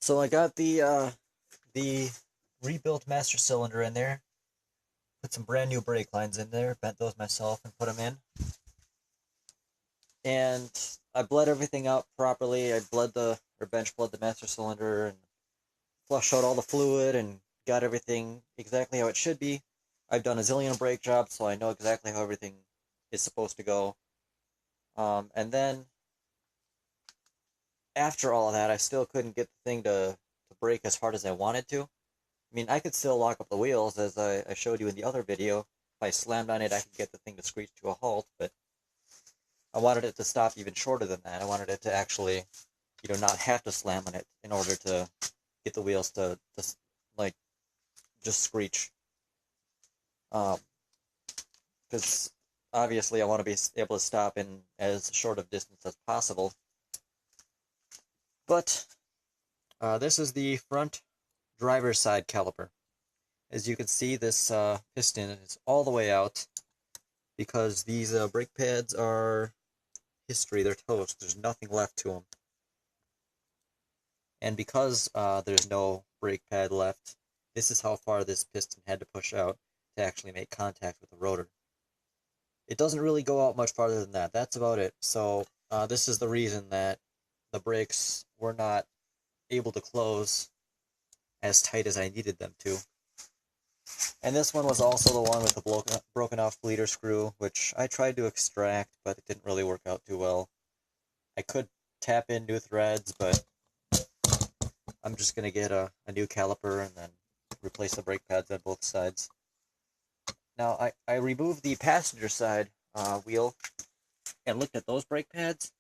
So I got the rebuilt master cylinder in there, put some brand new brake lines in there, bent those myself and put them in. And I bled everything out properly. I bench bled the master cylinder and flushed out all the fluid and got everything exactly how it should be. I've done a zillion brake jobs, so I know exactly how everything is supposed to go. And then after all of that, I still couldn't get the thing to brake as hard as I wanted to. I mean, I could still lock up the wheels, as I showed you in the other video. If I slammed on it, I could get the thing to screech to a halt, but I wanted it to stop even shorter than that. I wanted it to actually, not have to slam on it in order to get the wheels to like, just screech. Because obviously I want to be able to stop in as short of distance as possible. But this is the front driver's side caliper. As you can see, this piston is all the way out because these brake pads are history. They're toast. There's nothing left to them. And because there's no brake pad left, this is how far this piston had to push out to actually make contact with the rotor. It doesn't really go out much farther than that. That's about it. So this is the reason that the brakes were not able to close as tight as I needed them to. And this one was also the one with the broken off bleeder screw, which I tried to extract, but it didn't really work out too well. I could tap in new threads, but I'm just going to get a new caliper and then replace the brake pads on both sides. Now, I removed the passenger side wheel and looked at those brake pads,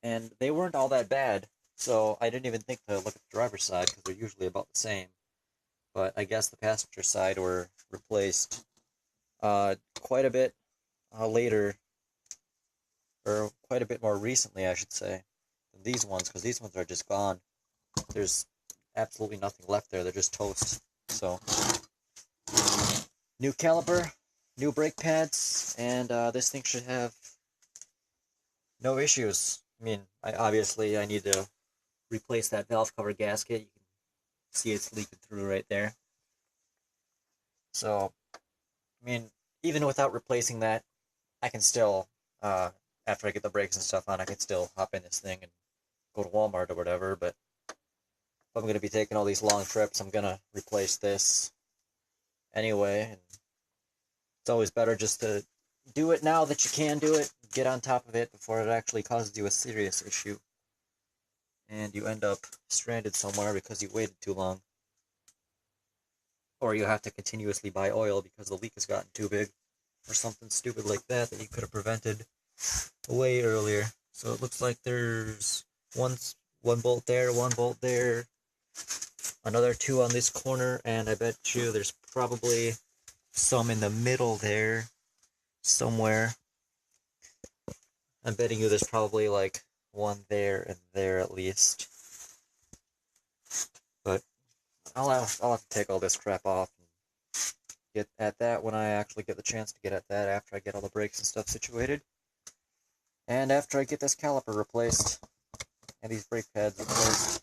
and they weren't all that bad, so I didn't even think to look at the driver's side because they're usually about the same. But I guess the passenger side were replaced quite a bit later, or quite a bit more recently, I should say, than these ones, because these ones are just gone. There's absolutely nothing left there. They're just toast. So, new caliper, new brake pads, and this thing should have no issues. I mean, I need to replace that valve cover gasket. You can see it's leaking through right there. So, I mean, even without replacing that, I can still, after I get the brakes and stuff on, I can still hop in this thing and go to Walmart or whatever, but if I'm going to be taking all these long trips, I'm going to replace this anyway, and it's always better just to do it now that you can do it, get on top of it before it actually causes you a serious issue, and you end up stranded somewhere because you waited too long. Or you have to continuously buy oil because the leak has gotten too big, or something stupid like that you could have prevented way earlier. So it looks like there's one bolt there, one bolt there, another two on this corner, and I bet you there's probably some in the middle there somewhere. I'm betting you there's probably like one there and there at least. But I'll have to take all this crap off and get at that when I actually get the chance to get at that after I get all the brakes and stuff situated. And after I get this caliper replaced and these brake pads replaced.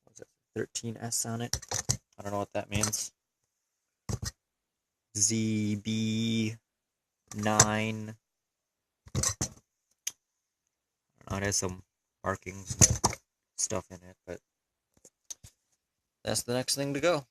What's it? 13S on it. I don't know what that means. ZB9. I don't know, it has some markings and stuff in it, but that's the next thing to go.